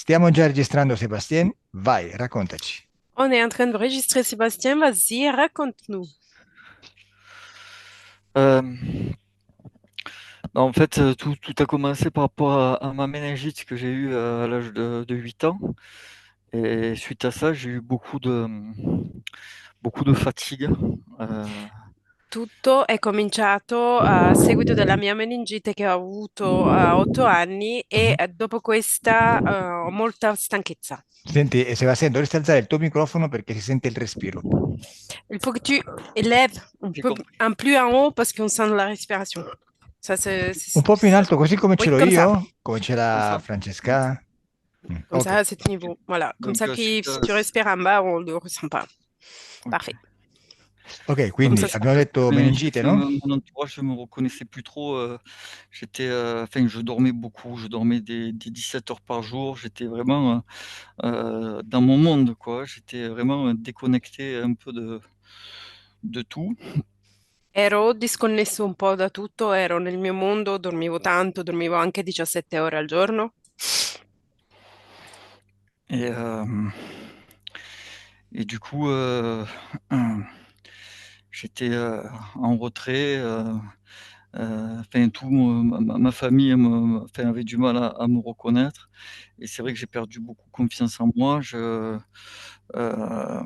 Stiamo già registrando, Sébastien. Vai, raccontaci. On est en train de enregistrer, Sébastien. Vas-y, raconte-nous. Euh, En fait, tout a commencé par rapport à ma méningite que j'ai eue à l'âge de 8 ans. Et suite à ça, j'ai eu beaucoup de fatigue. Euh, Tutto è cominciato a seguito della mia meningite che ho avuto a 8 anni e Mhm. dopo questa ho molta stanchezza. Senti, Sebastian, dovresti alzare il tuo microfono perché si sente il respiro. Il faut que tu élèves un j'ai peu compris. un plus en haut parce qu'on sent la respiration. Ça, Un po' più in alto, così come ce Oui, l'ho comme ça. io, come ce Comme l'ha ça. Francesca. Comme Ok, ça, à ce Ok. niveau. Voilà. Comme Donc, ça, suite si à... tu respires en bas, on ne le ressent pas. ok. Parfait. ok, Comme quindi ça, c'est abbiamo parfait. detto meningite, no? Mon entourage ne me reconnaissait plus trop. Enfin, je dormais beaucoup. Je dormais des 17 heures par jour. J'étais vraiment dans mon monde, quoi. J'étais vraiment déconnecté un peu de tout. Ero disconnesso un po' da tutto, ero nel mio mondo, dormivo tanto, dormivo anche 17 ore al giorno. Et, euh, et du coup, j'étais en retrait. Enfin, ma famille enfin, avait du mal à me reconnaître. Et c'est vrai que j'ai perdu beaucoup confiance en moi. Euh,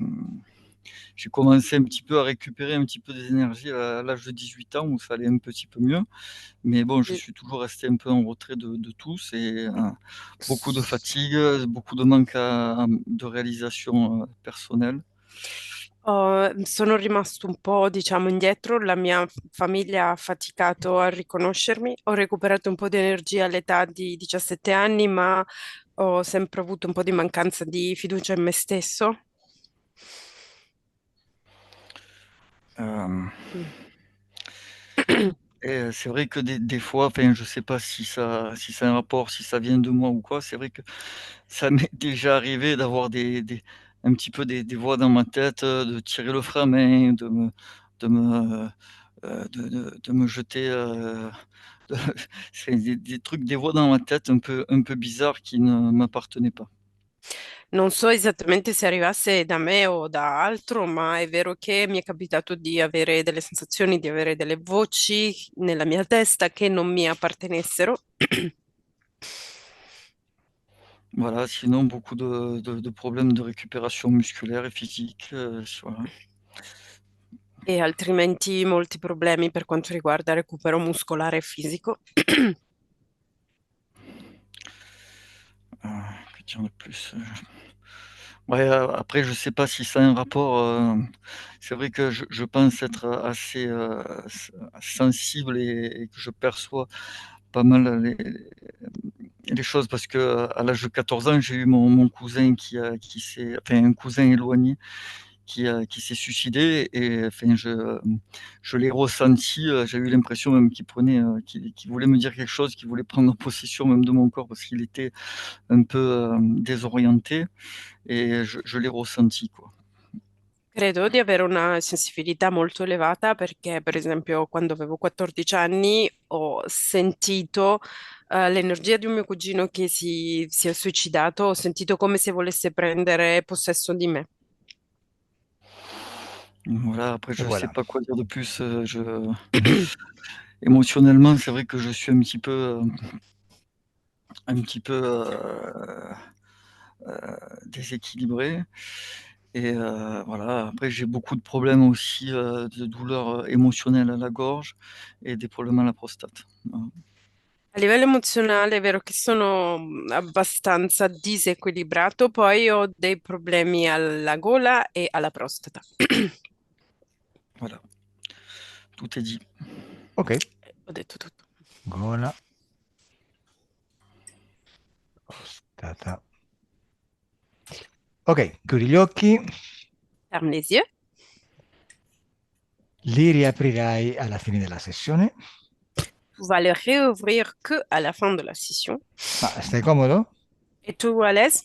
j'ai commencé un petit peu à récupérer un petit peu des énergies à l'âge de 18 ans où ça allait un petit peu mieux. Mais bon, je suis toujours resté un peu en retrait de tous et beaucoup de fatigue, beaucoup de manque de réalisation personnelle. Sono rimasto un po', diciamo, indietro, la mia famiglia ha faticato a riconoscermi, ho recuperato un po' di energia all'età di 17 anni, ma ho sempre avuto un po' di mancanza di fiducia in me stesso. Euh, Mm. et c'est vrai que des fois, enfin, je sais pas si c'est un rapport, si ça vient de moi ou quoi, c'est vrai que ça m'est déjà arrivé d'avoir un petit peu des voix dans ma tête, de tirer le frein à main, de me, de me jeter, de- c'est des trucs, des voix dans ma tête un peu bizarres qui ne m'appartenaient pas. Non so esattamente se arrivasse da me o da altro, ma è vero che mi è capitato di avere delle sensazioni, di avere delle voci nella mia testa che non mi appartenessero. Voilà, sinon beaucoup de problèmes de récupération musculaire et physique. Voilà. E altrimenti molti problemi per quanto riguarda il recupero muscolare e fisico. Que dire de plus? Ouais, après, je sais pas si ça a un rapport. C'est vrai que je pense être assez sensible et que je perçois pas mal les choses parce que à l'âge de 14 ans, j'ai eu mon cousin qui s'est, enfin, un cousin éloigné qui s'est suicidé et enfin, je l'ai ressenti. J'ai eu l'impression même qu'il prenait, qu'il voulait me dire quelque chose, qu'il voulait prendre possession même de mon corps parce qu'il était un peu désorienté et je l'ai ressenti, quoi. Credo di avere una sensibilità molto elevata perché, per esempio, quando avevo 14 anni ho sentito l'energia di un mio cugino che si è suicidato, ho sentito come se volesse prendere possesso di me. Voilà, après, E je sais voilà. pas quoi dire de plus. Mhm. Émotionnellement, c'est vrai que je suis un petit peu déséquilibré. Et voilà, après, j'ai beaucoup de problèmes aussi de douleurs émotionnelles à la gorge et des problèmes à la prostate. Voilà. A livello emozionale è vero che sono abbastanza disequilibrato, poi ho dei problemi alla gola e alla prostata. Voilà, tout est dit. Ok, Ho detto tutto. gola, prostata. Ok, chiudi gli occhi, Ferme les yeux. li riaprirai alla fine della sessione. Tu vas le réouvrir que à la fin de la session. Ma stai comodo? Et tout à l'aise?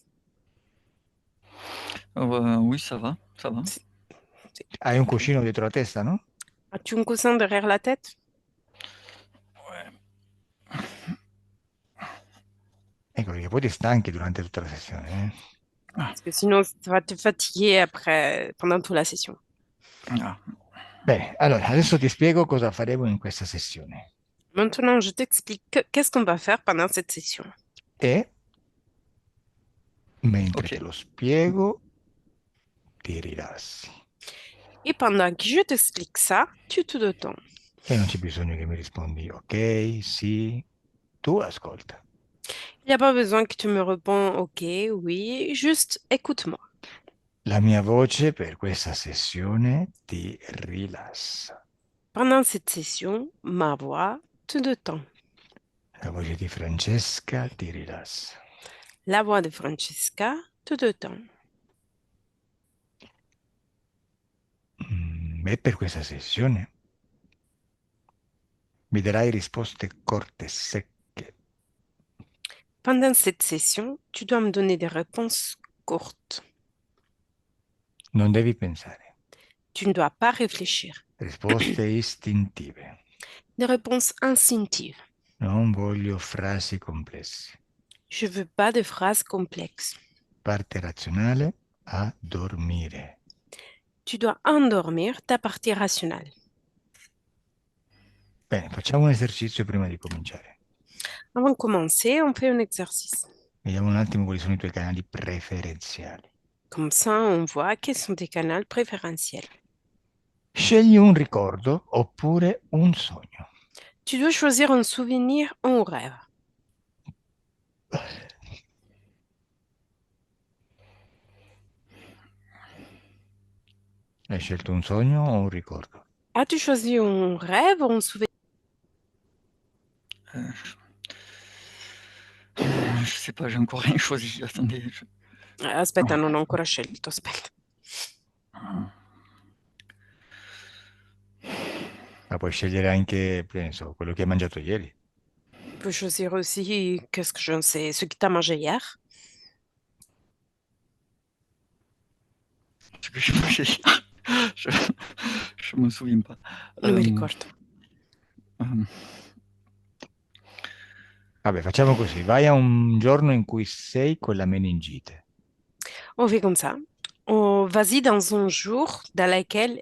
Oui, ça va, ça va. C'est- Hai un cuscino dietro la testa, no? As-tu un coussin derrière la tête? Ecco, perché poi ti stanchi durante tutta la sessione, eh? Ah, Parce que sinon, ça va te fatiguer après, pendant toute la session. ah. Bene, allora adesso ti spiego cosa faremo in questa sessione. Maintenant, je t'explique qu'est-ce qu'on va faire pendant cette session. E mentre Ok. te lo spiego, ti rilassi. Et pendant que je t'explique ça, tu te détends. E non c'è bisogno che mi rispondi ok, sì, tu ascolta. Il n'y a pas besoin que tu me réponds OK, oui, juste écoute-moi. La mia voce per questa sessione ti rilassa. Pendant cette session, ma voix te détend. La voce di Francesca ti rilassa. La voix de Francesca te détend. E per questa sessione mi darai risposte corte e secche. Pendant cette session, tu dois me donner des réponses courtes. Non devi pensare. Tu ne dois pas réfléchir. Risposte istintive. Des réponses instinctives. Non voglio frasi complesse. Je veux pas de phrases complexes. Parte razionale a dormire. Tu dois endormir ta partie rationnelle. Bene, facciamo un esercizio prima di cominciare. Avant de commencer, on fait un exercice. Vediamo un attimo quali sono i tuoi canali preferenziali. Comme ça, on voit quels sont tes canaux préférentiels. Scegli un ricordo oppure un sogno. Tu dois choisir un souvenir ou un rêve. Hai scelto un sogno o un ricordo? As-tu choisi un rêve ou un souvenir? Euh, je sais pas, j'ai encore rien choisi. Attendez. Aspetta, non ho ancora scelto, aspetta. Ma puoi scegliere anche, penso, quello che hai mangiato ieri. Tu peux choisir aussi, qu'est-ce que je sais, ce que tu as mangé hier. Ce que j'ai mangé hier. Je, je me souviens pas. Non mi ricordo. Vabbè, facciamo così. Vai a un giorno in cui sei con la meningite. On fait comme ça. Vas-y dans un jour dans lequel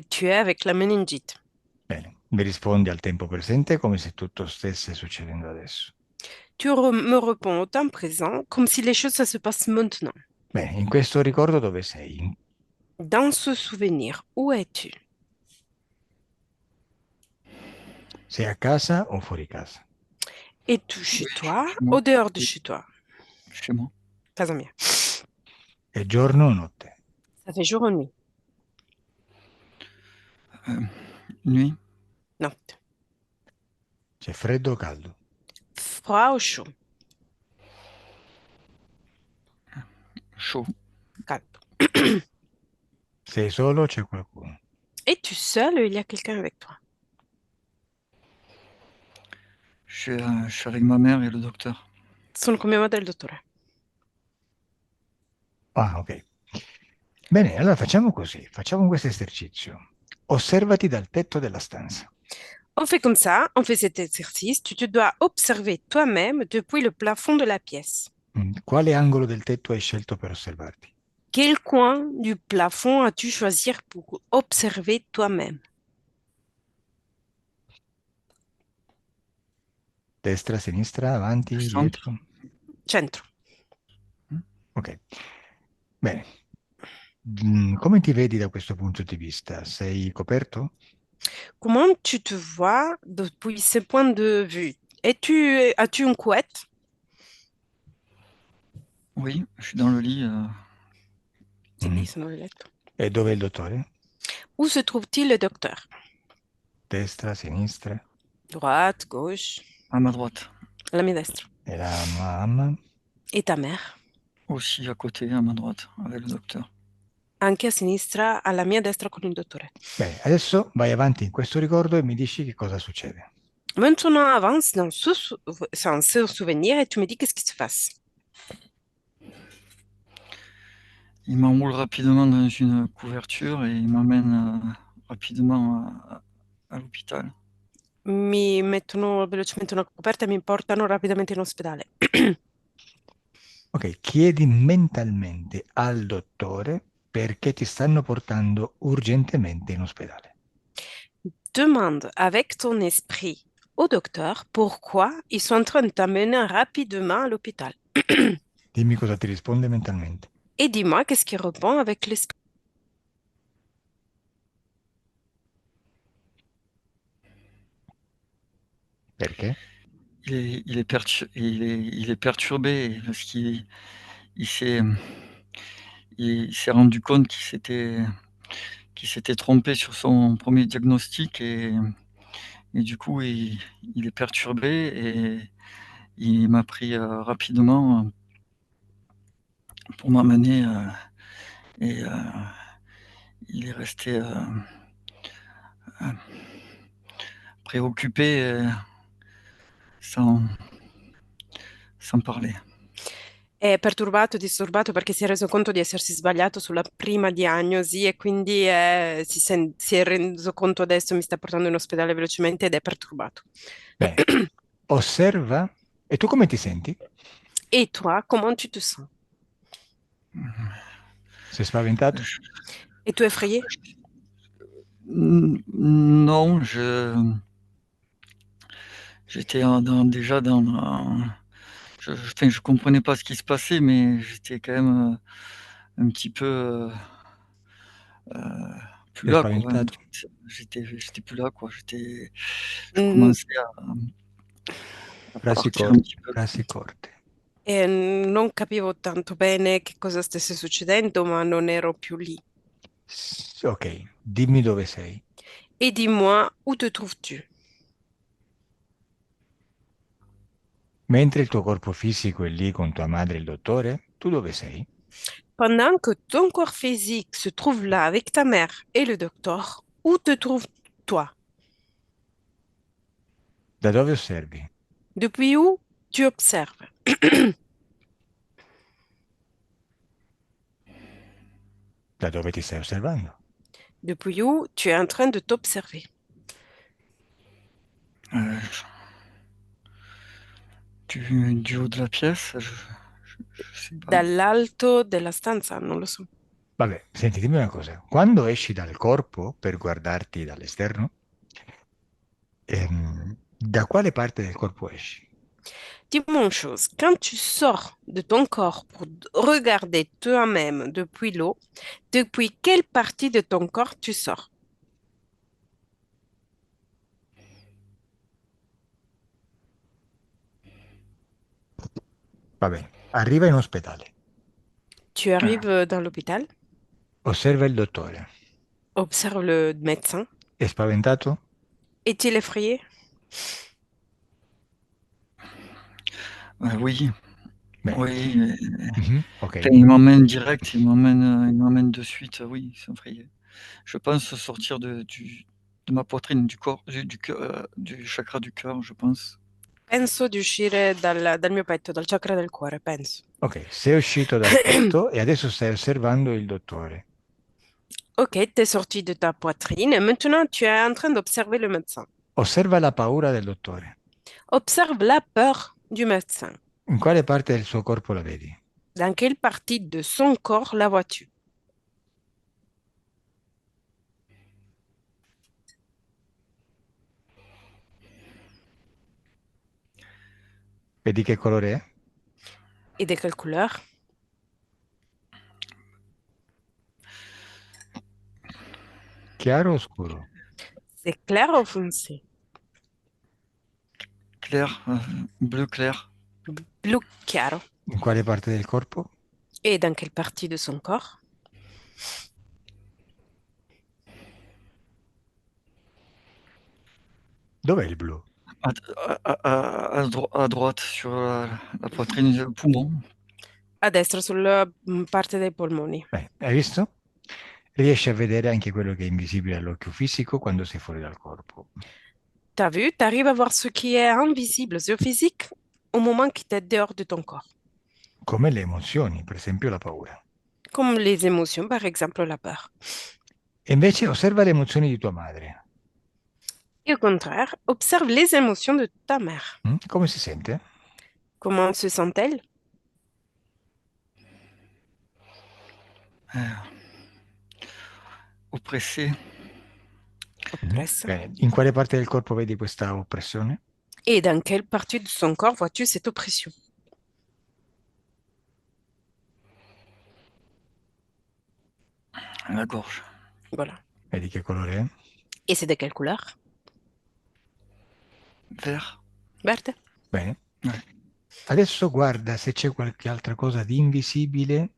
tu es avec la méningite. Bene, mi rispondi al tempo presente come se tutto stesse succedendo adesso. Me réponds au temps présent comme si les choses ça se passent maintenant. Bene, in questo ricordo dove sei? Dans ce souvenir, où es-tu? Sei a casa o fuori casa? Es-tu chez toi chez moi. ou dehors de Oui, chez toi? chez moi. Casa mia. È giorno o notte? Ça fait jour ou nuit? Nuit, Notte. C'è freddo o caldo? Froid ou chaud? chaud. Caldo. Sei solo o c'è qualcuno? Es-tu seul ou il y a quelqu'un avec toi? Je suis avec ma mère et le docteur. Sono con mia madre e il dottore. Ah, ok. Bene, allora facciamo così, facciamo questo esercizio. Osservati dal tetto della stanza. On fait comme ça, on fait cet exercice. Tu te dois observer toi-même depuis le plafond de la pièce. Quale angolo del tetto hai scelto per osservarti? Quel coin du plafond as-tu choisi pour observer toi-même? Destra, sinistra, avanti, Centre. dietro? Centro. Ok. Bene. Come ti vedi da questo punto di vista? Sei coperto? Comment tu te vois depuis ce point de vue? As-tu une couette? Oui, je suis dans le lit. Sì, Mm. sono nel letto. E dove è il dottore? Où se trouve-t-il le docteur? Destra, sinistra? Droite, gauche, À ma droite. alla mia destra. E la mamma? Et ta mère? Aussi à côté, à ma droite, avec le docteur. Anche a sinistra, alla mia destra con il dottore. Bene, adesso vai avanti in questo ricordo e mi dici che cosa succede. Maintenant, avance dans ce souvenir et tu me dis qu'est-ce qui se passe. Il m'enroule rapidement dans une couverture et il m'emmène rapidement à l'hôpital. Mi mettono velocemente una coperta e mi portano rapidamente in ospedale. Ok, chiedi mentalmente al dottore perché ti stanno portando urgentemente in ospedale. Demande avec ton esprit au docteur pourquoi ils sont en train de t'amener rapidement à l'hôpital. Dimmi cosa ti risponde mentalmente. Et dis-moi qu'est-ce qui répond avec l'esprit. Perché? Il est perturbé parce il s'est, il s'est rendu compte qu'il s'était trompé sur son premier diagnostic et du coup, il est perturbé et il m'a pris rapidement pour m'amener et il est resté préoccupé sans, sans parler. È perturbato, disturbato perché si è reso conto di essersi sbagliato sulla prima diagnosi e quindi si è reso conto adesso mi sta portando in ospedale velocemente ed è perturbato. Bene, osserva. E tu come ti senti? Et toi, comment tu te sens? Sei spaventato? Je- Es tu effrayé? Non, j'étais déjà enfin, je comprenais pas ce qui se passait, mais j'étais quand même un petit peu plus Sei là, quoi. En spaventato? fait, j'étais plus là, quoi. Je Mm, commençais à Frasi partir un corte, petit peu. frasi corte. E non capivo tanto bene che cosa stesse succedendo, ma non ero più lì. Ok, dimmi dove sei. Et dis-moi, où te trouves-tu? Mentre il tuo corpo fisico è lì con tua madre e il dottore, tu dove sei? Pendant que ton corps physique se trouve là avec ta mère et le docteur, où te trouves-toi? Da dove osservi? Depuis où tu observes? Da dove ti stai osservando? Depuis où tu es en train de t'observer? Euh, du haut de la pièce, je sais pas. Dall'alto della stanza, non lo so. Vabbè, senti, dimmi una cosa. Quando esci dal corpo per guardarti dall'esterno, da quale parte del corpo esci? Dis-moi une chose, quand tu sors de ton corps pour regarder toi-même depuis l'eau, depuis quelle partie de ton corps tu sors? Va bene, arriva in ospedale, Tu arrives dans l'hôpital, osserva il dottore. observe le médecin. È spaventato? Est-il effrayé? Oui, Bene. oui. Mhm, ok. Enfin, il m'emmène direct, il m'emmène de suite, oui, c'est effrayé. Je pense sortir de ma poitrine, du corps, du chakra du cœur, je pense. Penso di uscire dal mio petto, dal chakra del cuore, penso. Ok, sei uscito dal petto e adesso stai osservando il dottore. Ok, t'es sorti de ta poitrine et maintenant tu es en train d'observer le médecin. Osserva la paura del dottore. Observe la peur du médecin. In quale parte del suo corpo la vedi? Dans quelle partie de son corps la vois-tu? Vedi che colore è? Et de quelle couleur? Chiaro o scuro? C'est clair ou foncé? Clair, bleu clair. Blu chiaro. In quale parte del corpo? Et dans quelle partie de son corps? Dov'è il blu? À, à droite, sur la poitrine, le poumon. A destra, sulla parte dei polmoni. Hai visto? Riesci a vedere anche quello che è invisibile all'occhio fisico quando sei fuori dal corpo. T'as vu? T'arrives à voir ce qui est invisible, ce physique, au moment qui t'es dehors de ton corps. Come le emozioni, per esempio la paura. Comme les émotions, par exemple la peur. E invece osserva le emozioni di tua madre. Et au contraire, observe les émotions de ta mère. Come si sente? Comment se sent-elle? Oppressé. Oppresse. Bene. In quale parte del corpo vedi questa oppressione? Et dans quelle partie de son corps vois-tu cette oppression? La gorge. Voilà. E di che colore è? Et c'est de quelle couleur? Vert. Verte. Bene. Ouais. Adesso guarda se c'è qualche altra cosa di invisibile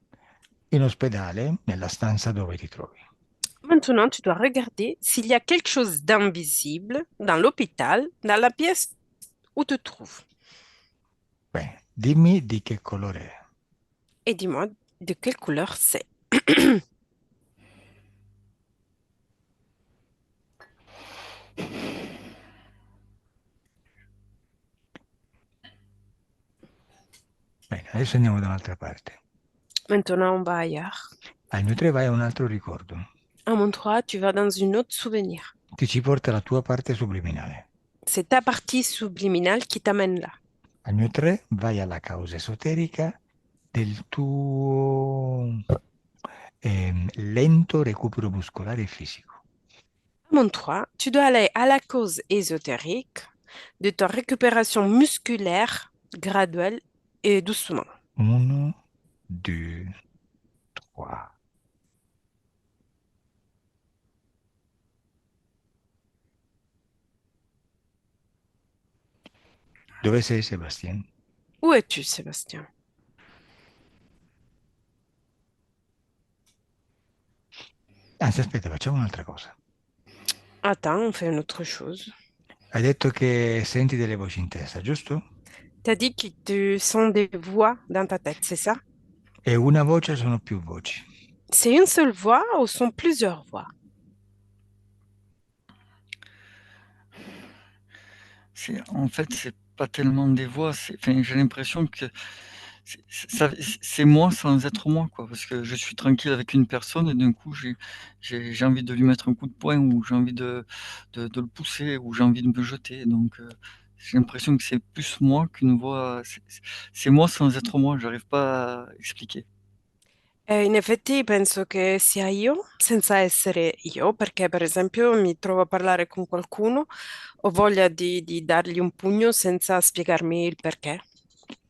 in ospedale, nella stanza dove ti trovi. Maintenant, tu dois regarder s'il y a quelque chose d'invisible dans l'hôpital, dans la pièce où tu te trouves. Bene, dimmi di che colore è. Et dis-moi de quelle couleur c'est. Bene, adesso andiamo da un'altra parte. Maintenant, on va ailleurs. Al mio 3 vai a un altro ricordo. À mon 3, tu vas dans une autre souvenir. Ti ci porta la tua parte subliminale. C'est ta partie subliminale qui t'amène là. Al mio 3 vai alla causa esoterica del tuo lento recupero muscolare e fisico. À mon 3, tu dois aller à la cause ésotérique de ta récupération musculaire graduelle et doucement. 1, 2, 3. Dove sei, Sebastian? Où es-tu, Sébastien? Anzi, aspetta, facciamo un'altra cosa. Attends, on fait une autre chose. Hai detto che senti delle voci in testa, giusto? T'as dit que tu sens des voix dans ta tête, c'est ça? E una voce o sono più voci? C'est une seule voix ou sont plusieurs voix? En fait, c'est pas tellement des voix. Enfin, j'ai l'impression que c'est moi sans être moi, quoi. Parce que je suis tranquille avec une personne et d'un coup, j'ai envie de lui mettre un coup de poing ou j'ai envie de le pousser ou j'ai envie de me jeter. Donc, j'ai l'impression que c'est plus moi qu'une voix. C'est moi sans être moi. J'arrive pas à expliquer. In effetti penso che sia io, senza essere io, perché per esempio mi trovo a parlare con qualcuno, ho voglia di dargli un pugno senza spiegarmi il perché.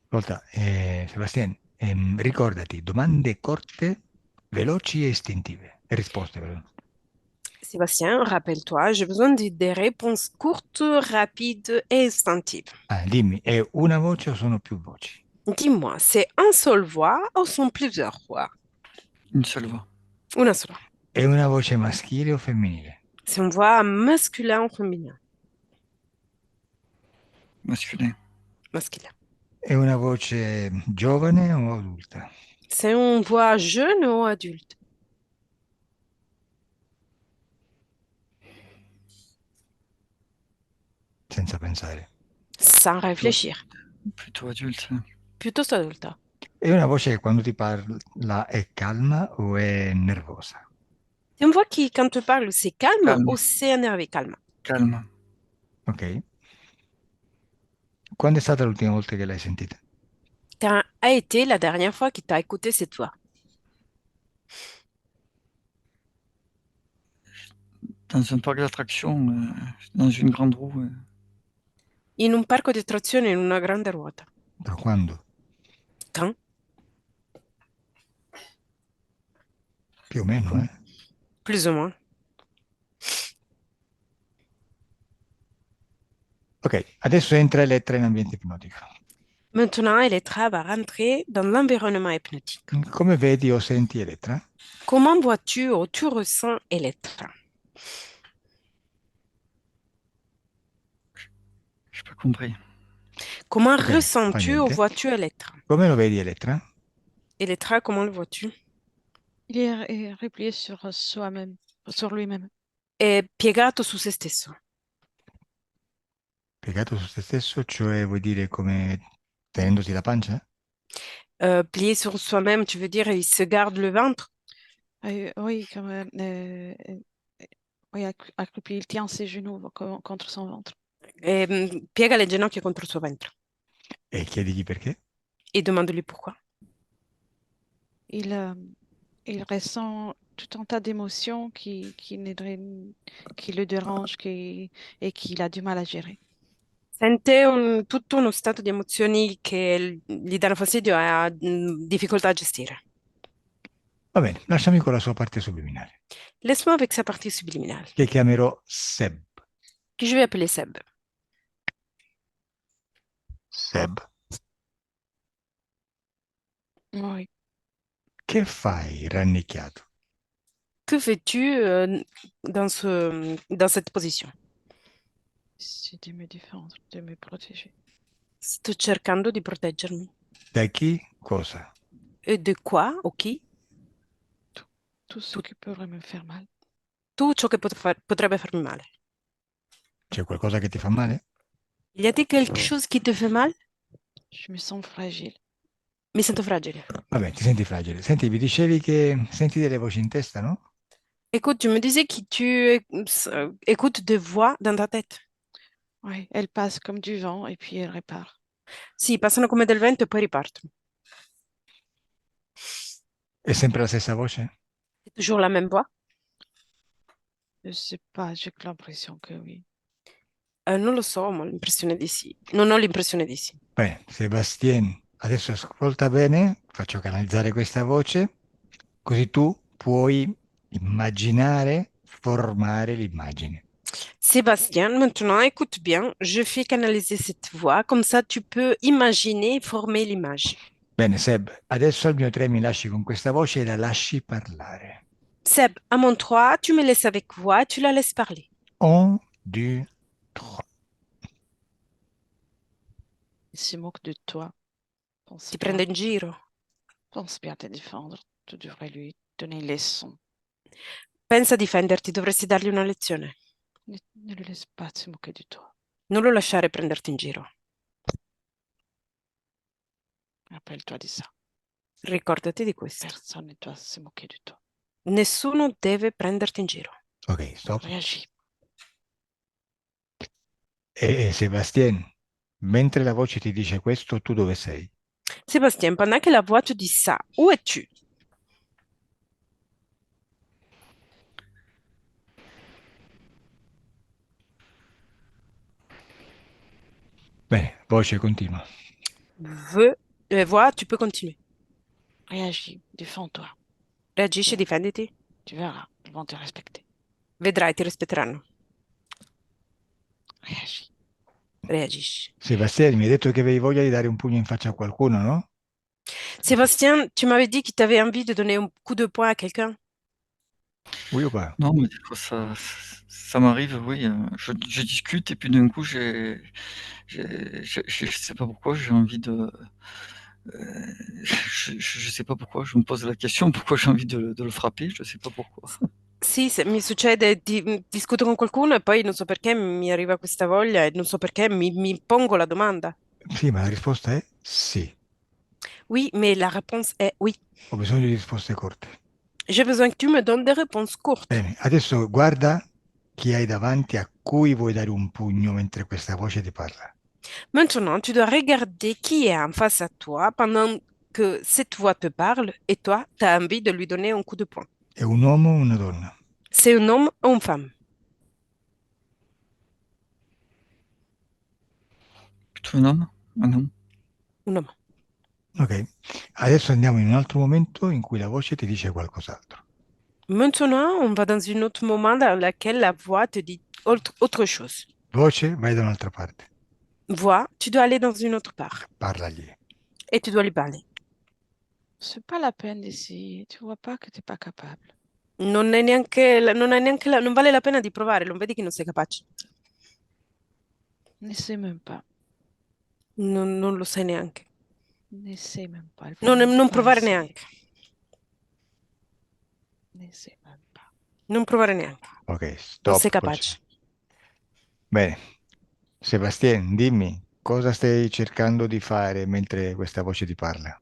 Ascolta, Sebastian, ricordati, domande corte, veloci e istintive. E risposte, però. Sébastien, rappelle-toi, j'ai besoin de des réponses courtes, rapides et instinctives. Ah, dimmi, è una voce o sono più voci? Dis-moi, c'est un seul voix ou sont plusieurs voix? Une seule voix. Una sola. È una voce maschile o femminile? C'est une voix masculin ou féminin? Masculin. Masculin. È una voce giovane o adulta? C'est une voix jeune ou adulte? Senza pensare. Sans réfléchir. Plutôt adulte. Plutôt adulta. È una voce che quando ti parla è calma o è nervosa? C'est une voix qui, quand tu parles, c'est calme Calme. ou c'est énervé, calme? Calme. Ok. Quando è stata l'ultima volta che l'hai sentita? Quand a été la dernière fois que tu as écouté cette voix? Dans un parc d'attractions, dans une grande roue. In un parco di attrazioni in una grande ruota. Da quando? Quand? Più o meno, eh? Plus ou moins. Ok, adesso entra Elettra in ambiente ipnotico. Maintenant, Elettra va rentrer dans l'environnement hypnotique. Come vedi o senti Elettra? Comment vois-tu ou tu ressens Elettra? J'ai pas compris. Comment Ok, fa ressens-tu ou niente. vois-tu Elettra? Come lo vedi Elettra? Elettra, comment le vois-tu? Il est replié sur soi-même, sur lui-même. È piegato su se stesso. Piegato su se stesso, cioè vuoi dire come tenendosi la pancia? Plié sur soi-même, tu veux dire, il se garde le ventre? Oui, comme, oui, accroupi, il tient ses genoux contre son ventre. Piega le ginocchia contro il suo ventre E chiedigli perché? e demande-lui pourquoi. Il, il ressent tout un tas d'émotions qui le dérangent et qu'il a du mal à gérer. Sente tutto uno stato di emozioni che gli danno fastidio e ha difficoltà a gestire. Va bene, lasciami con la sua parte subliminale, Laisse-moi avec sa partie subliminale, che chiamerò Seb. que je vais appeler Seb. Seb, Oui, che fai rannicchiato? Que fais-tu dans cette position? c'est de me défendre, de me protéger. Sto cercando di proteggermi. Da chi? Cosa? E di quoi? O chi? Tout ce Tout, qui pourrait me faire mal. tutto ciò che potrebbe farmi male. C'è qualcosa che ti fa male? Y a-t-il quelque chose qui te fait mal? Je me sens fragile. Mi sento fragile. Vabbè, ti senti fragile. Senti, mi dicevi che senti delle voci in testa, no? Écoute, tu me disais que écoutes des voix dans ta tête. Oui, elle passe comme du vent et puis elle repart. Sì, passano come del vento e poi ripartono. È sempre la stessa voce? C'est toujours la même voix? Je sais pas, j'ai que l'impression que oui. Non lo so, ma ho l'impressione di sì. Non ho l'impressione di sì. Beh, Sebastien, adesso ascolta bene, faccio canalizzare questa voce, così tu puoi immaginare, formare l'immagine. Sébastien, maintenant écoute bien, je fais canaliser cette voix, comme ça tu peux imaginer, former l'image. Bene, Seb, adesso al mio 3 mi lasci con questa voce e la lasci parlare. Seb, à mon 3, tu me laisses avec voix, tu la laisses parler. 1, 2, 3. Il se moque de toi. Pense Ti bien, prende in giro. pense bien te défendre. Tu devrais lui donner une leçon. Pensa a difenderti, dovresti dargli una lezione. Ne le laisse pas se moquer de toi. Non lo lasciare prenderti in giro. Rappelle-toi de ça. Ricordati di questo. Personne ne doit se moquer de toi. Nessuno deve prenderti in giro. Ok, stop. Réagis. E Sebastien, mentre la voce ti dice questo, tu dove sei? Sébastien, pendant que la voix te dit ça, où es-tu? Bene, voce continua. Voix, tu peux continuer. Réagis. Défends-toi. Reagisci, difenditi. Tu verras. Ils vont te respecter. Vedrai, ti rispetteranno. Réagis. Reagisci. Sebastien, mi hai detto che avevi voglia di dare un pugno in faccia a qualcuno, no? Sébastien, tu m'avais dit que tu avais envie de donner un coup de poing à quelqu'un. Oui ou pas? Non, mais des fois, ça m'arrive, oui. Je discute et puis d'un coup, je sais pas pourquoi, j'ai envie de. Je sais pas pourquoi, je me pose la question pourquoi j'ai envie de le frapper, je sais pas pourquoi. Sì, mi succede, discuto con qualcuno e poi non so perché mi arriva questa voglia e non so perché mi pongo la domanda. Sì, ma la risposta è sì. Oui, mais la réponse est oui. Ho bisogno di risposte corte. J'ai besoin que tu me donnes des réponses courtes. Bene, adesso guarda chi hai davanti a cui vuoi dare un pugno mentre questa voce ti parla. Maintenant, tu dois regarder qui est en face à toi pendant que cette voix te parle et toi, tu as envie de lui donner un coup de poing. È un uomo o una donna? C'est un homme ou une femme? Plutôt un homme? Un homme. Un homme. Ok, adesso andiamo in un altro momento in cui la voce ti dice qualcos'altro. Maintenant, on va dans un autre moment dans lequel la voix te dit autre chose. Voce, vai da un'altra parte, Voix, tu dois aller dans une autre part parlagli. et tu dois lui parler. C'est pas la peine d'essayer. Tu vois pas que t'es pas capable. Non vale la pena di provare, non vedi che non sei capace. N'essaie même pas. Non lo sai neanche. N'essaie même pas. Il faut même Non pas provare essayer. neanche. N'essaie même pas. Non provare neanche. Ok, Non stop. sei capace. Bene, Sebastien, dimmi, cosa stai cercando di fare mentre questa voce ti parla?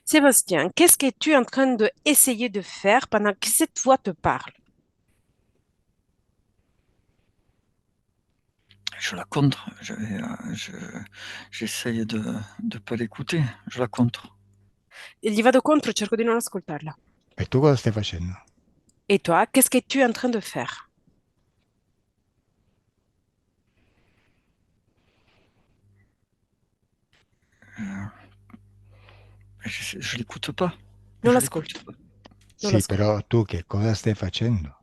Sébastien, qu'est-ce que tu es en train d'essayer de faire pendant que cette voix te parle? Je la contre, j'essaye de pas l'écouter, je la contre. E gli vado contro, cerco di non ascoltarla. E tu cosa stai facendo? Et toi, qu'est-ce que tu es en train de faire? Je l'écoute pas. Non Je l'écoute l'ascolto, pas. non Sì, l'ascolto. però tu che cosa stai facendo?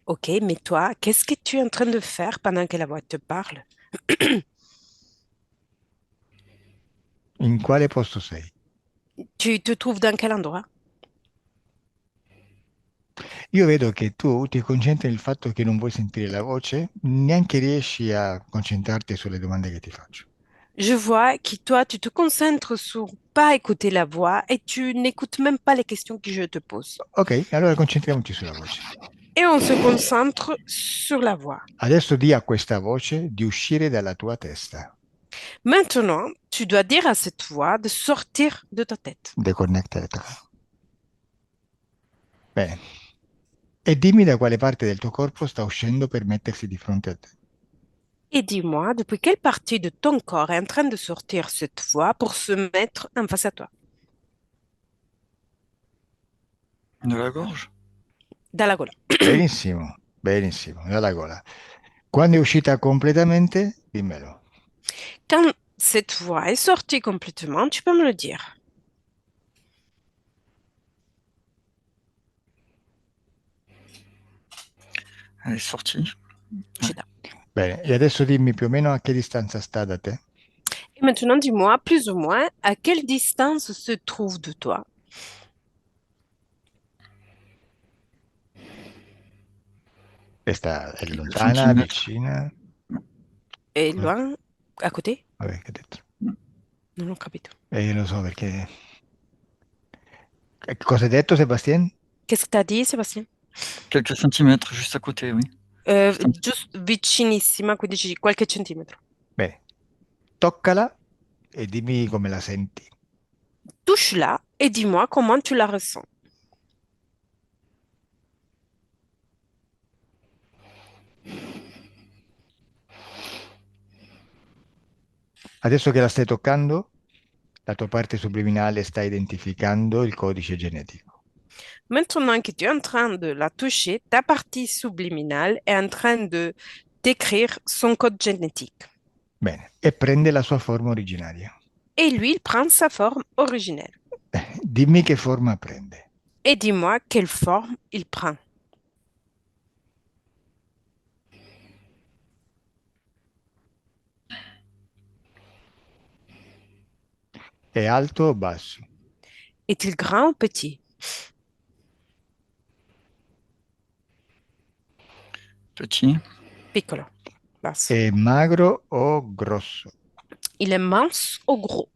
Ok, mais toi, qu'est-ce que tu es en train de faire pendant que la voix te parle? In quale posto sei? Tu te trouves dans quel endroit? Io vedo che tu ti concentri nel fatto che non vuoi sentire la voce, neanche riesci a concentrarti sulle domande che ti faccio. Je vois que toi, tu te concentres sur pas écouter la voix et tu n'écoutes même pas les questions que je te pose. Ok, allora concentriamoci sulla voce. Et on se concentre sur la voix. Adesso di a questa voce di uscire dalla tua testa. Maintenant, tu dois dire à cette voix de sortir de ta tête. Deconnectata. Bene. E dimmi da quale parte del tuo corpo sta uscendo per mettersi di fronte a te. Et dis-moi, depuis quelle partie de ton corps est en train de sortir cette voix pour se mettre en face à toi? De la gorge? Dans la gola. Benissimo, benissimo, dalla gola. Quando è uscita completamente, dimmelo. Quand cette voix est sortie complètement, tu peux me le dire. Elle est sortie. Je t'en- Bene, e adesso dimmi più o meno a che distanza sta da te. Et maintenant, dis-moi plus ou moins à quelle distance se trouve de toi. È Quelques lontana, centimètres. vicina? Et Come- loin, à côté? Vabbè, che ho detto. Non ho capito. Io lo so perché... Cosa hai detto, Sebastian? Qu'est-ce que tu as dit, Sébastien? Quelques centimètres, juste à côté, oui. Juste un- Giusto vicinissima, quindi qualche centimetro. Bene, toccala e dimmi come la senti. Touche-la et dis-moi comment tu la ressens. Adesso che la stai toccando, la tua parte subliminale sta identificando il codice genetico. Maintenant que tu es en train de la toucher, ta partie subliminale est en train de d'écrire son code génétique. Bene, e prende la sua forma originaria. Et lui, il prend sa forme originelle. Dimmi che forma prende. Et dis-moi quelle forme il prend. È alto o basso? Est-il grand ou petit? Petit, Piccolo, basso. È magro o grosso? Il est mince ou gros?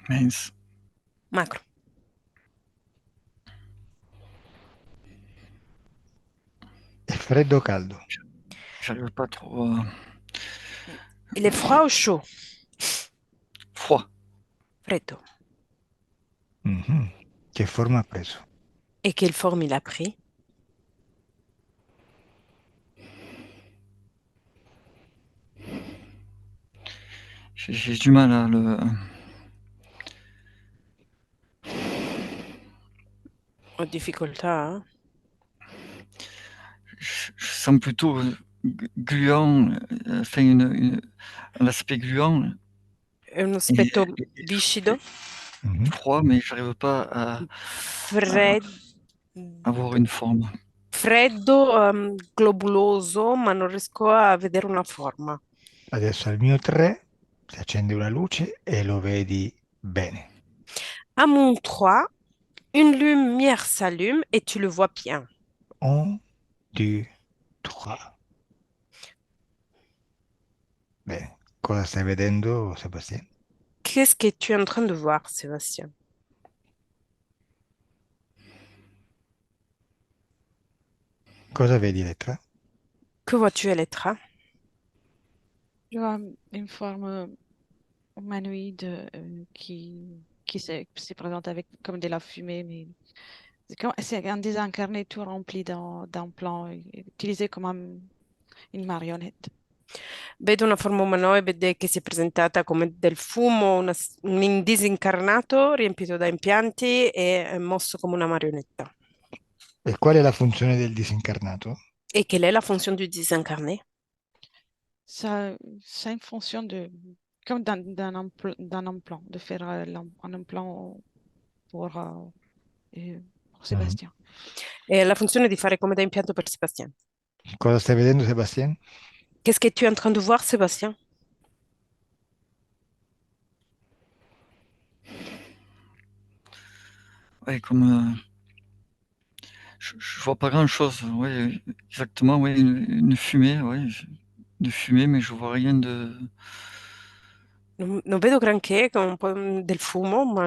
mince. Macro. È freddo o caldo? J'arrive pas trop à... Il est froid ou chaud? Froid. Freddo. Mhm. Che forma ha preso? Et quelle forme il a pris? J'ai du mal à le... En difficolté, hein? Je sens plutôt gluant, enfin un aspect gluant Un et, aspetto viscido, Mhm. froid, mais j'arrive pas à fred- avoir une forme. freddo, globuloso, ma non riesco a vedere una forma. Adesso al mio 3 si accende una luce e lo vedi bene. À mon 3, une lumière s'allume et tu le vois bien. 1, 2, 3. Bene, cosa stai vedendo, Sebastiano? Qu'est-ce que tu es en train de voir, Sébastien? Cosa vedi, Elettra? Que vois-tu à l'écran? Je vois une forme humanoïde se présente avec comme de la fumée, mais c'est un désincarné tout rempli d'un plan utilisé comme une marionnette. Vedo una forma umanoide che si è presentata come del fumo, un disincarnato riempito da impianti e mosso come una marionetta. E qual è la funzione del disincarnato? Et quelle est la fonction du désincarné? C'est une fonction de, comme d'un implant, de faire un implant pour, pour Mhm. Sébastien. È la funzione di fare come da impianto per Sébastien. Cosa stai vedendo, Sebastian? Qu'est-ce que tu es en train de voir, Sébastien? Ouais, comme je vois pas grand-chose. Ouais, exactement. Ouais, une fumée. Ouais, de fumée, mais je vois rien de. Non vedo granché, con un po' del fumo, ma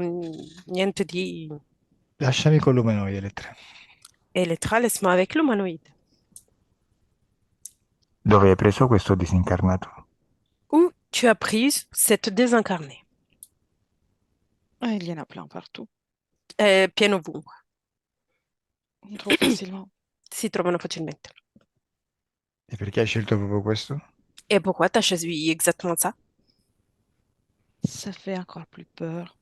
niente di Lasciami con l'umanoide, Elettra. elettrale, ma avec l'umanoïde. Dove hai preso questo disincarnato? Où tu as pris cette désincarnée? Ah, il y en a plein partout, Pieno ovunque. trop facilement. Si trovano facilmente. E perché hai scelto proprio questo? Et pourquoi tu as choisi exactement ça? Ça fait encore plus peur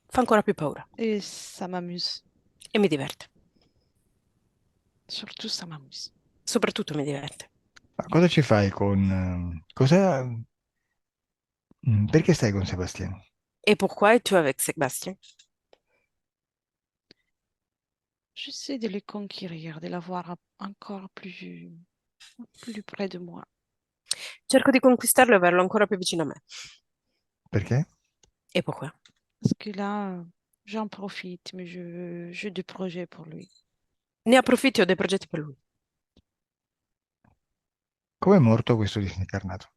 Fa ancora più paura et ça m'amuse. e mi diverte. Surtout, ça m'amuse. Soprattutto mi diverte. Ma cosa ci fai con... perché stai con Sebastian? Et pourquoi es-tu avec Sébastien? J'essaie de le conquérir, de l'avoir encore plus près de moi. Cerco di conquistarlo e averlo ancora più vicino a me. Perché? Et pourquoi? Parce que là, j'en profite, mais j'ai des projets pour lui. Ne approfitti, ho dei progetti per lui. Come è morto questo disincarnato?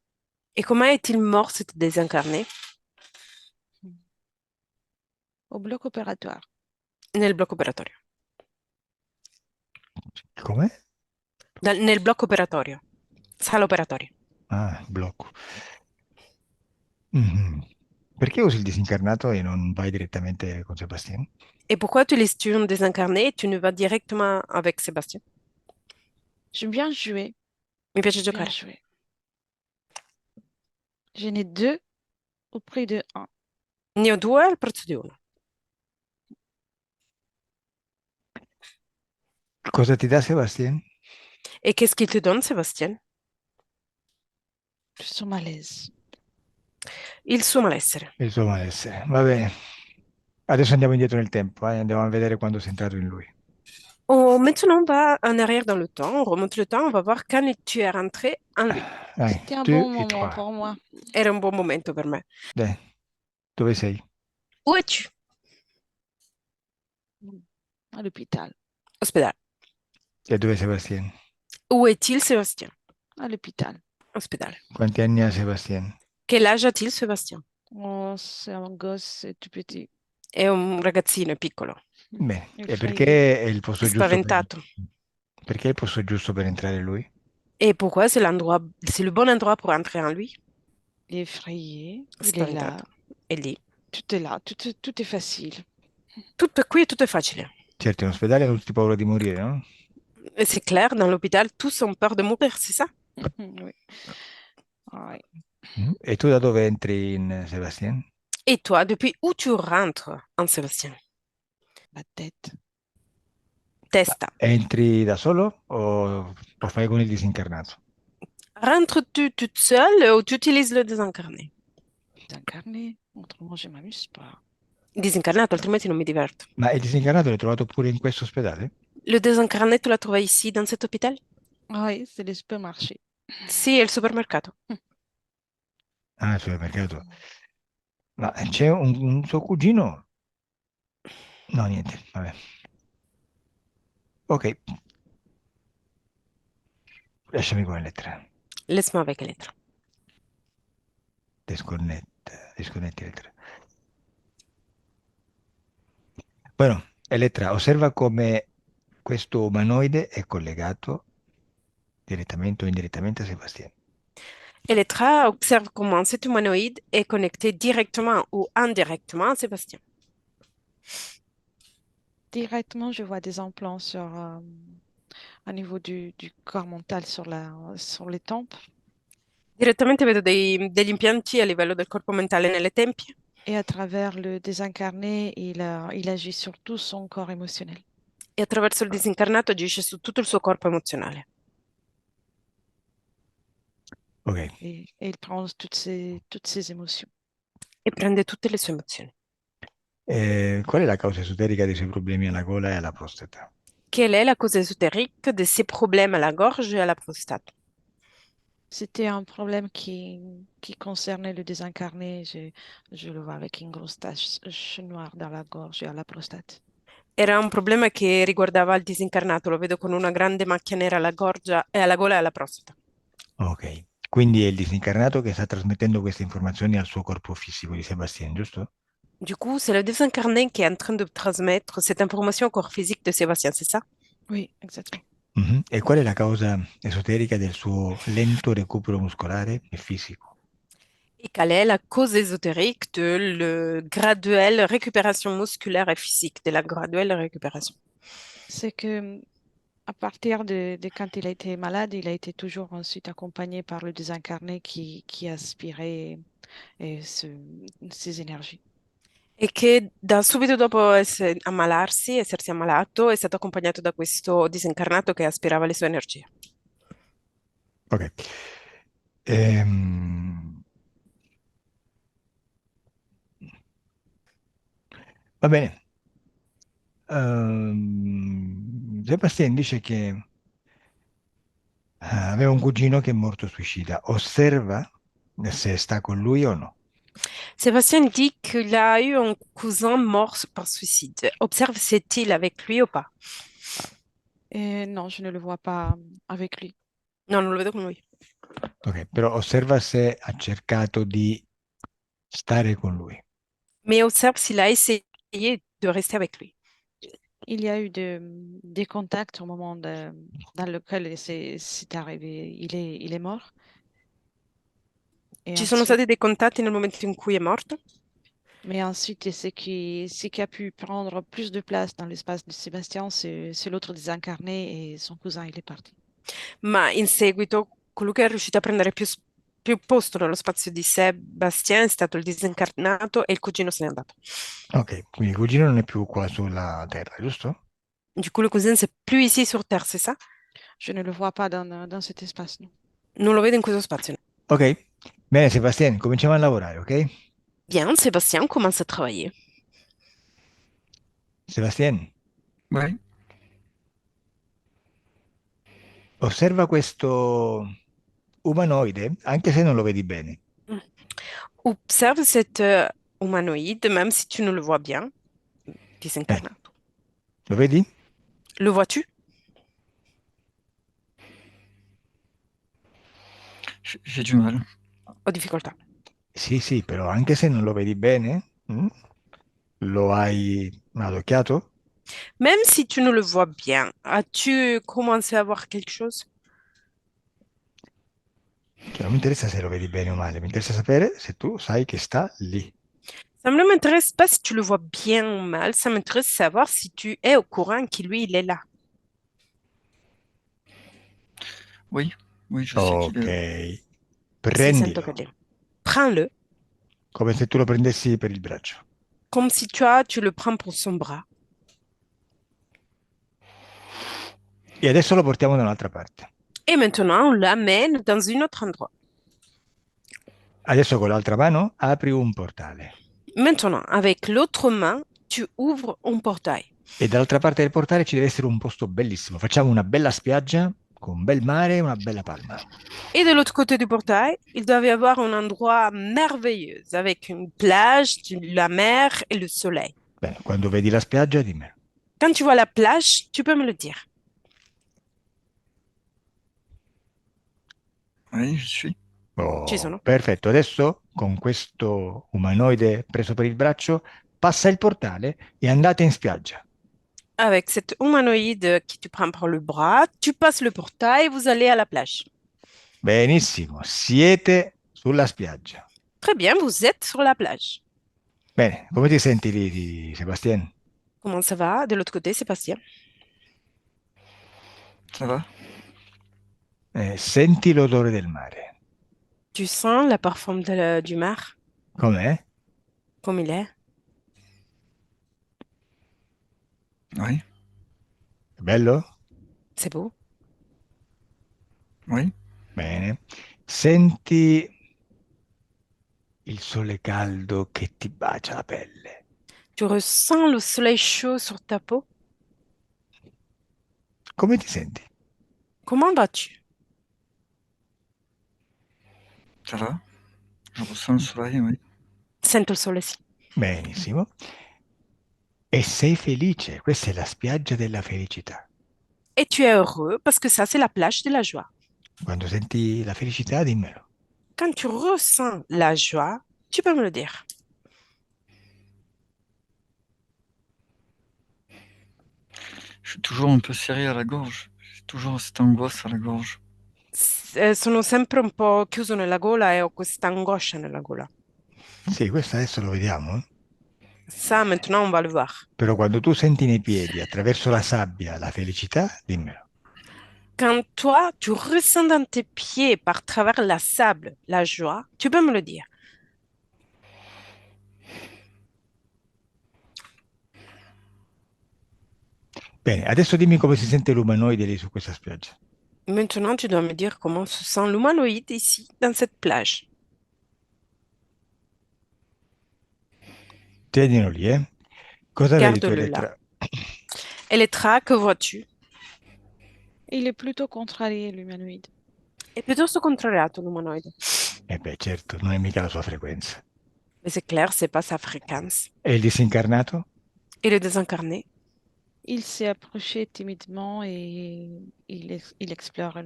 Et comment est-il mort, cet désincarné? Au bloc opératoire. Nel blocco operatorio. Come? Nel blocco operatorio. Sala operatoria. Ah, blocco. Mhm. Perché usi il disincarnato e non vai direttamente con Sebastian? Et pourquoi utilises-tu un désincarné et tu ne vas directement avec Sébastien? J'aime bien jouer, Mi piace bien giocare. jouer. J'en ai deux au prix de un. Ne ho due al prezzo di uno. Cosa ti dà Sebastian? Et qu'est-ce qu'il te donne, Sébastien? Je suis malaise. Il suo malessere. Il suo malessere. Va bene. Adesso andiamo indietro nel tempo, andiamo a vedere quando sei entrato in lui. Maintenant, on va en arrière dans le temps. On remonte le temps. On va voir quand tu es rentré en lui. Dai, C'était un tu bon e moment trois. pour moi. Era un buon momento per me. Dai, dove sei? Où es-tu? À l'hôpital. Ospedale. E dove è Sebastian? Où est-il, Sébastien? À l'hôpital. Ospedale. Quanti anni ha Sebastian? Quel âge a-t-il, Sébastien? Oh, c'est un gosse, c'est tout petit. È un ragazzino, è piccolo, Bene, e Effrayé. perché è il posto giusto per... spaventato. Perché è il posto giusto per entrare lui? Et pourquoi c'est le bon endroit pour entrer en lui? Il est effrayé. Il est là. Spaventato. È lì. Tout est là. Tout est facile. Tutto è qui e tutto è facile. Certo, in ospedale hanno tutti paura di morire, no? Et c'est clair, dans l'hôpital, tous ont peur de mourir, c'est ça? Oui. Ouais. E tu da dove entri in Sebastian? Et toi, depuis où tu rentres en Sébastien? La tête. Ma Testa. entri da solo o lo fai con il disincarnato? Rentres-tu toute seule ou tu utilises le désincarné? Incarné. Autrement, je m'amuse pas. Disincarnato, altrimenti non mi diverto. Ma il disincarnato l'hai trovato pure in questo ospedale? Le désincarné, tu l'as trouvé ici, dans cet hôpital? Oui, c'est le supermarché. Sì, è il supermercato. Ah, il supermercato. Ma c'è un suo cugino? No, niente, vabbè. Ok, lasciami con le lettere. Laisse-moi avec les lettres. Disconnetti lettere. Bueno, Elettra, osserva come questo umanoide è collegato direttamente o indirettamente a Sebastiano. Elettra observe comment cet humanoïde est connecté directement ou indirectement à Sébastien. Directement, je vois des implants au niveau du corps mental sur les tempes. Direttamente vedo degli impianti a livello del corpo mentale nelle tempie Et à travers le désincarné, il agit sur tout son corps émotionnel. e attraverso il disincarnato agisce su tutto il suo corpo emozionale Ok. Et il prend toutes ses émotions. e prende tutte le sue emozioni. Qual è la causa esoterica dei suoi problemi alla gola e alla prostata? Quelle est la cause ésotérique de ses problèmes à la gorge et à la prostate? C'était un problème qui concernait le désincarné. Je le vois avec une grosse tache noire dans la gorge et à la prostate. Era un problema che riguardava il disincarnato, lo vedo con una grande macchia nera alla gorgia e alla gola e alla prostata. Ok. Quindi è il disincarnato che sta trasmettendo queste informazioni al suo corpo fisico di Sebastian, giusto? Du coup, c'est le désincarné qui est en train de transmettre cette information au corps physique de Sébastien, c'est ça? Oui, exactement. Mhm. E qual è la causa esoterica del suo lento recupero muscolare e fisico? Et quelle est la cause ésotérique de la graduelle récupération musculaire et physique, de la graduelle récupération? C'est que à partir de quand il a été malade, il a été toujours ensuite accompagné par le désincarné qui aspirait ses énergies. E che da subito dopo essersi ammalato, è stato accompagnato da questo disincarnato che aspirava le sue energie. Ok. Ehm, Va bene. Sebastian dice che aveva un cugino che è morto suicida. Osserva se sta con lui o no. Sébastien dit qu'il a eu un cousin mort par suicide. Observe s'est-il avec lui ou pas? Et non, je ne le vois pas avec lui. No, non lo vedo con lui. Ok, però osserva se ha cercato di stare con lui. Mais observe s'il a essayé de rester avec lui. Il y a eu des contacts au moment dans lequel c'est arrivé. Il est mort. Et Ci sono ensuite, stati dei contatti nel momento in cui è morto? mais ensuite, ce qui a pu prendre plus de place dans l'espace de Sébastien, c'est l'autre désincarné et son cousin, il est parti. Ma in seguito colui che è riuscito a prendere più posto nello spazio di Sébastien è stato il disincarnato e il cugino se n'è andato. Ok, quindi il cugino non è più qua sulla Terra, giusto? Du coup, le cousin, c'est plus ici sur Terre, c'est ça? Je ne le vois pas dans cet espace, non. Non lo vedo in questo spazio. Ok, bene Sebastian, cominciamo a lavorare, ok? Bien, Sébastien commence à travailler. Sebastian, Oui, osserva questo umanoide, anche se non lo vedi bene. Observe cet humanoïde, même si tu ne le vois bien, disincarnato. Lo vedi? Le vois-tu? j'ai du mal. Ho difficoltà. Sì, sì, però anche se non lo vedi bene, lo hai adocchiato? Même si tu ne le vois bien, as-tu commencé à voir quelque chose? Cioè, non mi interessa se lo vedi bene o male, mi interessa sapere se tu sai che sta lì. Ça ne m'intéresse pas si tu le vois bien ou mal, ça m'intéresse de savoir si tu es au courant qu'il lui, il est là. Oui, oui, je sais qu'il est Ok, là. Si, sento che prendilo, è lì. Prends-le, come se tu lo prendessi per il braccio. comme si tu le prends pour son bras. E adesso lo portiamo da un'altra parte. Et maintenant, on l'amène dans un autre endroit. Adesso con l'altra mano apri un portale Maintenant, avec l'autre main, tu ouvres un portail. e dall'altra parte del portale ci deve essere un posto bellissimo. Facciamo una bella spiaggia con un bel mare e una bella palma. Et de l'autre côté du portail, il doit y avoir un endroit merveilleux avec une plage, la mer et le soleil. Bene, quando vedi la spiaggia, dimmi. Quand tu vois la plage, tu peux me le dire. Oui, je suis. Ci Oh, sono. perfetto. Adesso con questo umanoide preso per il braccio, passa il portale e andate in spiaggia. Avec cet humanoïde qui tu prends par le bras, tu passes le portail, vous allez à la plage. Benissimo, siete sulla spiaggia. Très bien, vous êtes sur la plage. Bene, come ti senti lì, Sebastian? Comment ça va? De l'autre côté, Sébastien. Ça va? Senti l'odore del mare. Tu sens le parfum du mar, Com'è? comme il est? Oui, È bello? C'est beau. oui. Bene. Senti il sole caldo che ti bacia la pelle. Tu ressens le soleil chaud sur ta peau. Come ti senti? Comment vas-tu? Ça va? Je ressens le soleil, oui. Sento il sole, sì. Benissimo. E sei felice? Questa è la spiaggia della felicità. Et tu es heureux parce que ça, c'est la plage de la joie. Quando senti la felicità, dimmelo. Quand tu ressens la joie, tu peux me le dire. Je suis toujours un peu serré à la gorge. J'ai toujours cette angoisse à la gorge. Sono sempre un po' chiuso nella gola e ho questa angoscia nella gola. Sì, questo adesso lo vediamo. Ça, maintenant, on va le voir. Però quando tu senti nei piedi, attraverso la sabbia, la felicità, dimmelo. Quand toi, tu ressens dans tes pieds, par travers la sable, la joie, tu peux me le dire. Bene, adesso dimmi come si sente l'umanoide lì su questa spiaggia. Maintenant, tu dois me dire comment se sent l'humanoïde ici, dans cette plage. Tienilo lì, eh. Cosa vedi tu, Garde-le là. Elettra? Elettra, que vois-tu? Il est plutôt contrarié, l'humanoïde. È piuttosto contrariato l'umanoide. Eh beh, certo, non è mica la sua frequenza. Mais c'est clair, c'est pas sa fréquence. E il disincarnato? Et le désincarné? Il s'est approché timidement et il explore.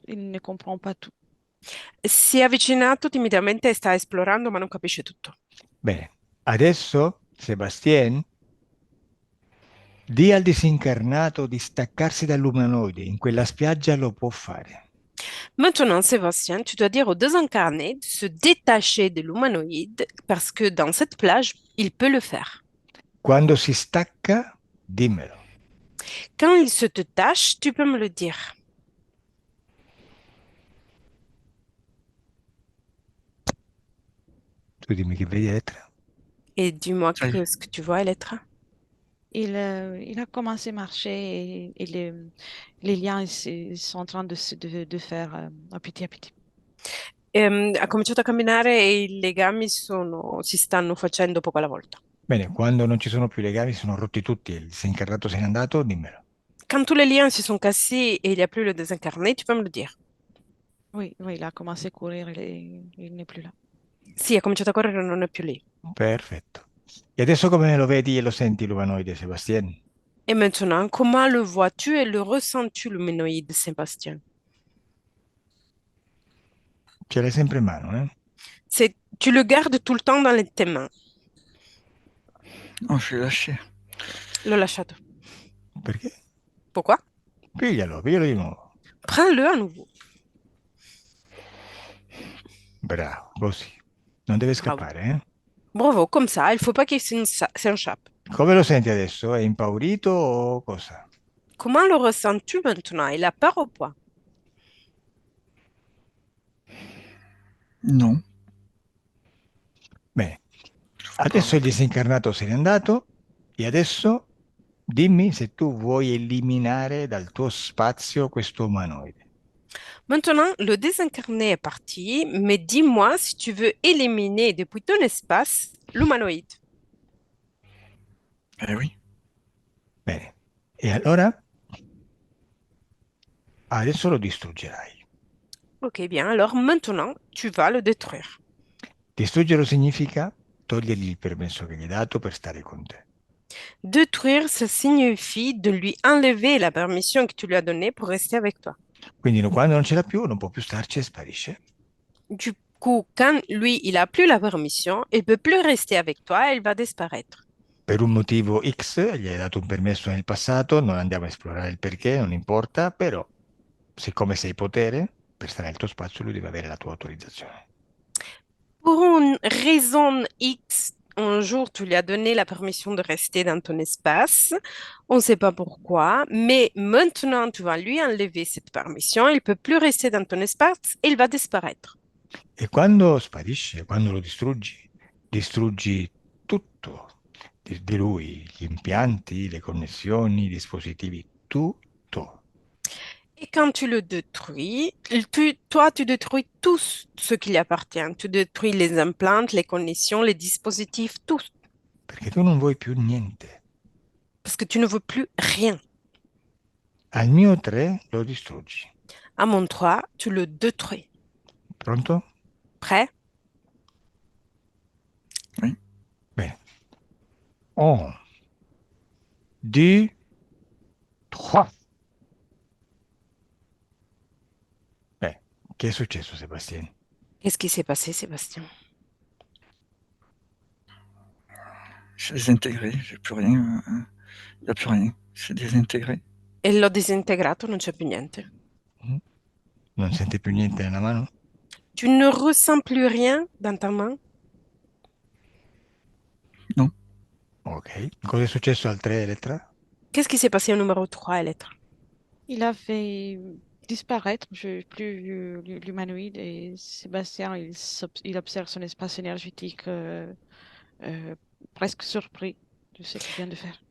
Il ne comprend pas tout. Si è avvicinato timidamente e sta esplorando, ma non capisce tutto. Bene, adesso, Sebastien, di al disincarnato di staccarsi dall'umanoide. In quella spiaggia lo può fare. Maintenant, Sébastien, tu dois dire au désincarné de se détacher de l'humanoïde parce que dans cette plage, il peut le faire. Quando si stacca, dimmelo. Quand il se détache, tu peux me le dire. Tu dimmi che vedi, Elettra. Et dis-moi Ça y est. ce que tu vois, Elettra. Il a commencé à marcher et les liens ils sont en train de faire à petit à petit. Ha cominciato a camminare e i legami si stanno facendo poco alla volta. Bene, quando non ci sono più legami, sono rotti tutti e il disincarnato se n'è andato, dimmelo. Quand tous les liens se sont cassés et il n'y a plus le désincarné, tu peux me le dire. Oui, oui, il a commencé à courir, il n'est plus là. Sì, ha cominciato a correre, non è più lì. Perfetto. E adesso come lo vedi e lo senti l'umanoide, Sebastien? Et maintenant, comment le vois-tu et le ressens-tu, l'humanoïde, Sébastien? Ce l'hai sempre in mano, eh? Tu le gardes tout le temps dans tes mains. Oh, je l'ai lâché. L'ho lasciato. Perché? Pourquoi? Piglialo di nuovo. Prends-le à nouveau. Bravo, così. Non deve Bravo. scappare, eh? Bravo, comme ça, il faut pas qu'il s'échappe. Come lo senti adesso? È impaurito o cosa? Comment le ressens-tu maintenant? Il a peur ou pas? Non. Bene, Je vois pas. adesso il disincarnato se n'è andato e adesso dimmi se tu vuoi eliminare dal tuo spazio questo umanoide. Maintenant, le désincarné est parti, mais dis-moi si tu veux éliminer depuis ton espace l'humanoïde. Eh oui. Bene, e allora adesso lo distruggerai. Ok, bien, alors maintenant, tu vas le détruire. Distruggerlo significa togliergli il permesso che gli hai dato per stare con te. Détruire, ça signifie de lui enlever la permission que tu lui as donnée pour rester avec toi. Quindi quando non ce l'ha più, non può più starci e sparisce. Du coup, quand lui, il a plus la permission, il peut plus rester avec toi, il va disparaître. Per un motivo X gli hai dato un permesso nel passato, non andiamo a esplorare il perché, non importa, però siccome sei potere, per stare nel tuo spazio lui deve avere la tua autorizzazione. Pour une raison X, un jour, tu lui as donné la permission de rester dans ton espace. On ne sait pas pourquoi, mais maintenant, tu vas lui enlever cette permission. Il peut plus rester dans ton espace et il va disparaître. E quando sparisce, quando lo distruggi, distruggi tutto di lui, gli impianti, le connessioni, i dispositivi, tutto. Et quand tu le détruis, toi, tu détruis tout ce qui lui appartient. Tu détruis les implants, les connexions, les dispositifs, tout. Perché tu non vuoi più niente. Parce que tu ne veux plus rien. Al mio 3 lo distruggi. À mon 3, tu le détruis. Pronto? Prêt? Oui. Bene. 1, 2, 3. Beh, che è successo, Sebastiano? Qu'est-ce qui s'est passé, Sébastien? C'est désintégré, j'ai plus rien. Il n'y a plus rien. C'est désintégré. E l'ho disintegrato, non c'è più niente. Mm? Non sente più niente nella mano? Tu ne ressens plus rien dans ta main? Non. Ok. Cosa è successo al 3, Elettra? Qu'est-ce qui s'est passé au numéro 3, lettre? Il a fait disparaître, je n'ai plus vu l'humanoïde et Sébastien, il observe son espace énergétique euh, presque surpris de ce qu'il vient de faire.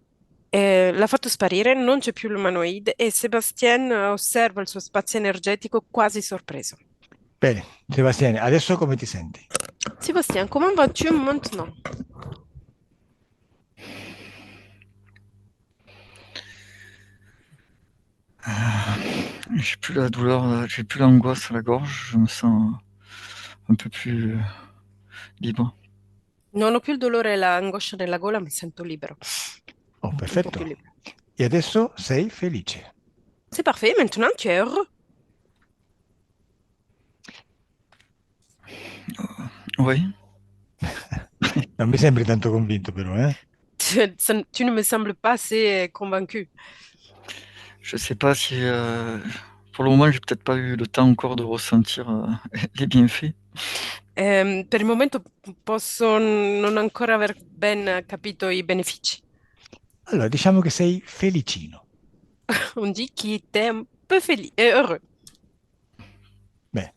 L'ha fatto sparire, non c'è più l'umanoide e Sébastien osserva il suo spazio energetico quasi sorpreso. Bene, Sebastiano, adesso come ti senti? Sébastien, comment vas-tu maintenant? J'ai plus la douleur, j'ai plus l'angoisse à la gorge. Je me sens un peu plus libre. Non ho più il dolore e l'angoscia nella gola, mi sento libero. Oh, Un po' più perfetto. libero. E adesso sei felice. C'est parfait, maintenant tu es heureux. Oui. Non mi sembri tanto convinto però, eh? Tu ne me sembles pas assez convaincu. Je sais pas si. Pour le moment, j'ai peut-être pas eu le temps encore de ressentir les bienfaits. Per il momento posso non ancora aver ben capito i benefici. Allora, diciamo che sei felicino. On dit qu'il était un peu heureux. Beh,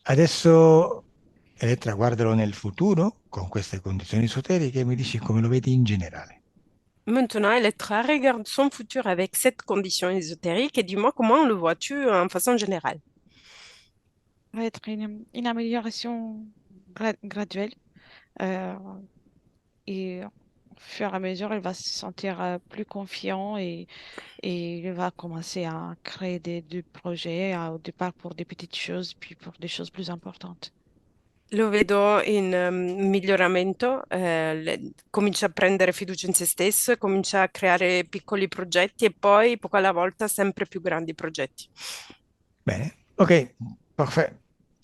adesso Elettra guardalo nel futuro con queste condizioni esoteriche e mi dici come lo vedi in generale. Maintenant, Electra regarde son futur avec cette condition ésotérique et dis-moi comment le vois-tu en façon générale? Ça va être une amélioration graduelle euh, et au fur et à mesure, il va se sentir plus confiant et il va commencer à créer des projets au départ pour des petites choses, puis pour des choses plus importantes. Lo vedo in miglioramento, comincia a prendere fiducia in se stesso, comincia a creare piccoli progetti e poi, poco alla volta, sempre più grandi progetti. Bene, ok, perfetto.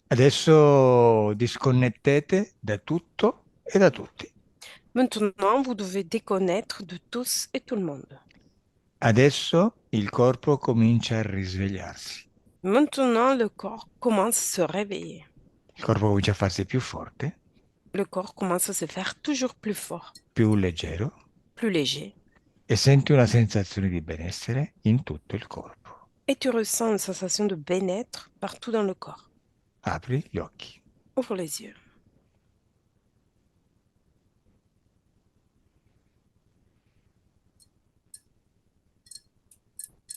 Adesso disconnettete da tutto e da tutti. Maintenant, vous devez déconnaître de tous et tout le monde. Adesso il corpo comincia a risvegliarsi. Maintenant, le corps commence à se réveiller. Il corpo comincia a farsi più forte, Le corps commence à se faire toujours plus fort, più leggero plus léger. e senti una sensazione di benessere in tutto il corpo. Et tu ressens une sensation de bien-être partout dans le corps. Apri gli occhi. Ouvre les yeux.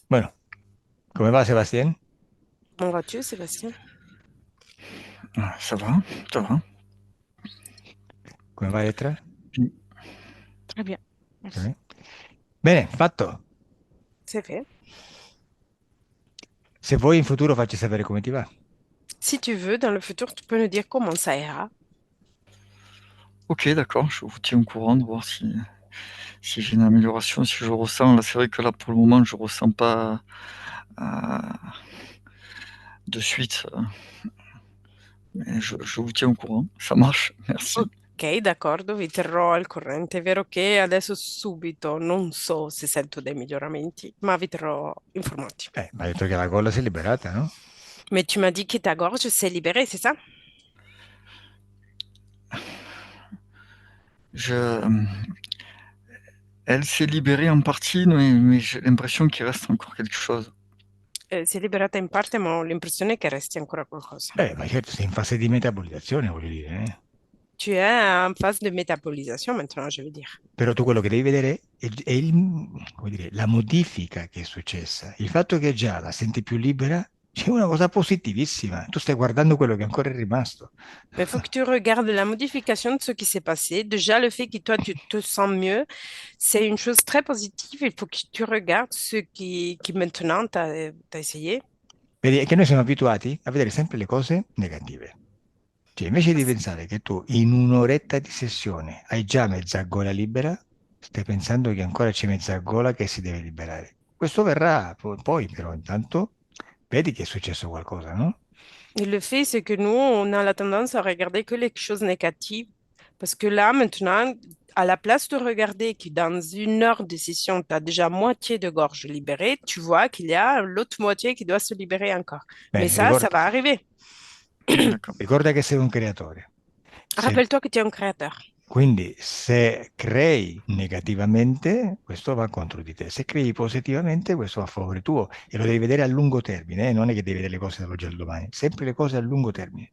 Bueno, come va Sebastián? Comment vas-tu, Sébastien? Ça va, ça va. Come va Elettra? Très bien, merci. Sì. Bene, fatto. C'est fait. Se vuoi in futuro facci sapere come ti va. Si tu veux, dans le futur, tu peux nous dire comment ça ira. Ok, d'accord, je vous tiens au courant de voir si j'ai une amélioration, si je ressens. Là, c'est vrai que là, pour le moment, je ressens pas de suite. Mais je vous tiens au courant. Ça marche, merci. Ok, d'accordo, vi terrò al corrente. È vero che adesso subito non so se sento dei miglioramenti, ma vi terrò informati. Mi ha detto che la gola si è liberata, no? Mais tu m'as dit que ta gorge s'est libérée, c'est ça? Elle s'est libérée en partie, mais j'ai l'impression qu'il reste encore quelque chose. Si è liberata in parte, ma ho l'impressione che resti ancora qualcosa. Ma certo, sei in fase di metabolizzazione, voglio dire, eh. Tu es en phase de métabolisation maintenant, je veux dire. Però tu quello che devi vedere è come dire, la modifica che è successa. Il fatto che già la senti più libera, c'è una cosa positivissima. Tu stai guardando quello che ancora è rimasto. Mais il faut que tu regardes la modification de ce qui s'est passé. Déjà, le fait que toi, tu te sens mieux, c'est une chose très positive. Il faut que tu regardes ce qui maintenant, tu as essayé. Vedi, è che noi siamo abituati a vedere sempre le cose negative. Cioè, invece di pensare che tu in un'oretta di sessione hai già mezza gola libera, stai pensando che ancora c'è mezza gola che si deve liberare. Questo verrà poi, però intanto vedi che è successo qualcosa, no? Et le fait, c'est que nous, on a la tendance à regarder que les choses négatives. Parce que là, maintenant, à la place de regarder que dans 1 heure de session, tu as déjà moitié de gorge libérée, tu vois qu'il y a l'autre moitié qui doit se libérer encore. Mais Bene, ça va arriver. D'accord. ricorda che sei un creatore. Rappelle-toi que tu es un créateur. Quindi se crei negativamente, questo va contro di te. Se crei positivamente, questo va a favore tuo. E lo devi vedere a lungo termine, non è che devi vedere le cose dall'oggi al domani, sempre le cose a lungo termine.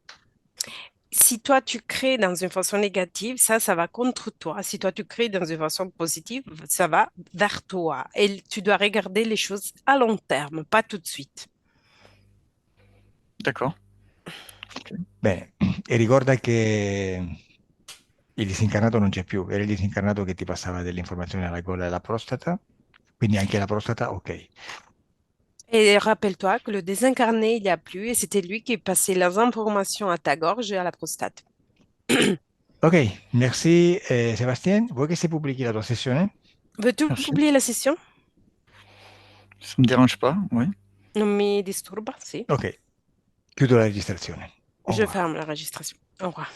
Si toi, tu crées dans une façon négative, ça va contre toi. Si toi, tu crées dans une façon positive, ça va vers toi. Et tu dois regarder les choses à long terme, pas tout de suite. D'accord. Bene, e ricorda che il disincarnato non c'è più, era il disincarnato che ti passava delle informazioni alla gola e alla prostata, quindi anche la prostata, ok. Et rappelle-toi que le désincarné, il n'y a plus, et c'était lui qui passait les informations à ta gorge et à la prostate. Ok, merci Sébastien. Vuoi che si pubblichi la tua sessione? Veux-tu Merci. publier la session? Ça me dérange pas, oui. Non mi disturba, sì. Ok, chiudo la registrazione. Au Je revoir. ferme la registration. Au revoir.